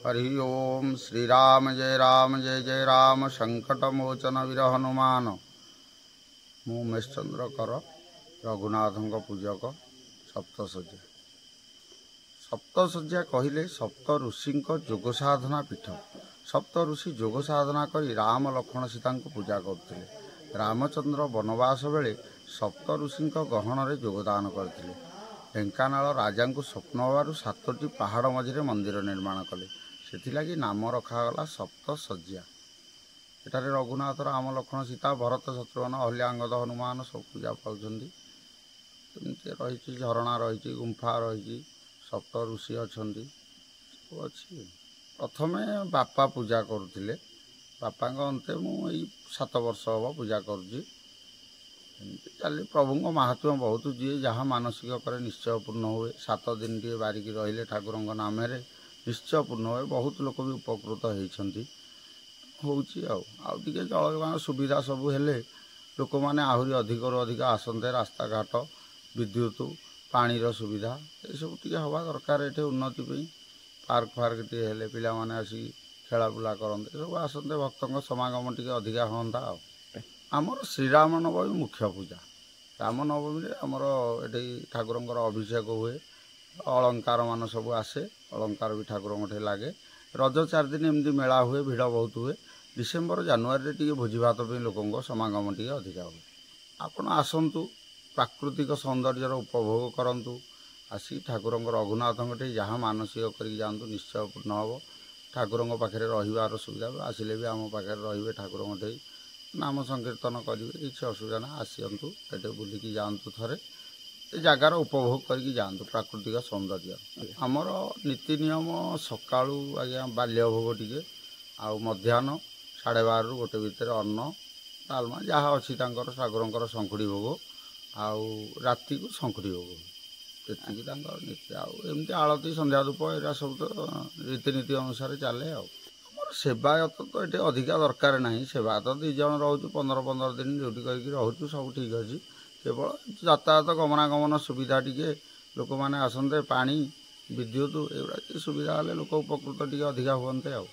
हरि ओम श्रीराम जय जय राम संकट मोचन वीर हनुमान। मु उमेशचंद्र कर रघुनाथ पूजक सप्तशଯ୍या। सप्तशଯ୍या कहले सप्त ऋषि जोग साधना पीठ। सप्त ऋषि जोग साधना करी राम लक्ष्मण सीता को पूजा करते। रामचंद्र वनवास बेले सप्त ऋषि गहन में योगदान करते। ढेंकानाल राजा को स्वप्न होवारु 7टी पहाड़ मझिरे मंदिर निर्माण कले। से नाम रखागला सप्तशଯ୍या। एठारे रघुनाथ राम लक्ष्मण सीता भरत शत्रुघ्न अहल्यांगद हनुमान सब पूजा पाउछन्ति। एमती रही झरणा रही गुंफा रही सप्त ऋषि अच्छी सब अच्छी। प्रथमे बापा पूजा करुले। बापा अंते मुझे 7 वर्ष हम पूजा करुँची। चली प्रभु महात्म्य बहुत जी जहाँ मानसिक करे निश्चय पूर्ण हुए। 7 दिन टे बारिक रहिले ठाकुर नाम निश्चय पूर्ण हुए। बहुत लोक भी उपकृत होती होगे जल सुविधा सबू हेले लोक मैंने आहरी अधिक अधिक आसते। रास्ता घाट विद्युत पानीर सुविधा ये सब टी हवा दरकार। ये उन्नति पार्क फार्क टे हेले पिला माने आसी खेला बुला करते सब आसते। भक्त समागम टी अधिका हाँ। आमर श्रीराम नवमी मुख्य पूजा। राम नवमी आमर ये ठाकुर अभिषेक हुए। अलंकार मान सब आसे। अलंकार भी ठाकुर लगे। रज 4 दिन एमती मेला हुए। भिड़ बहुत हुए। डिसेम्बर जानुरी टी भोजी भात लोक समागम टी अधिका हुए। आपण आसतु प्राकृतिक सौंदर्यर उपभोग करंतु। आसी ठाकुर रघुनाथ जहाँ मानसिक कर जातु निश्चय पूर्ण हम। ठाकुर पाखे रही सुविधा आसिले भी आम पाखे रे। ठाकुर नाम संकीर्तन करेंगे किसी असुविधा ना। आसतु ये बुलिकी जातु थे जगार उपभोग करके जातु प्राकृतिक सौंदर्य। आमर नीति नियम सकाळू आज्ञा बाल्य भोग टे आ मध्याह्न 12:30 ରୁ 1 भितर अन्न डालमा जहाँ अच्छी ठाकुर शंखुड़ी भोग आउ राति को शंखुड़ी भोग ये नीति। आमती आलती संध्या धूप एरा सब तो रीतिनीति अनुसार चले। सेवायत तो ये अधिका दरकार ना। सेवायत 2 जन रोचु 15-15 दिन ड्यूटी करके रोचु सब ठीक अच्छे। केवल यातायात गमनागमन सुविधा टी लोक मैंने आसते पानी विद्युत एगुड़ा सुविधा हेल्ले लोक उपकृत टी अधिका हुए।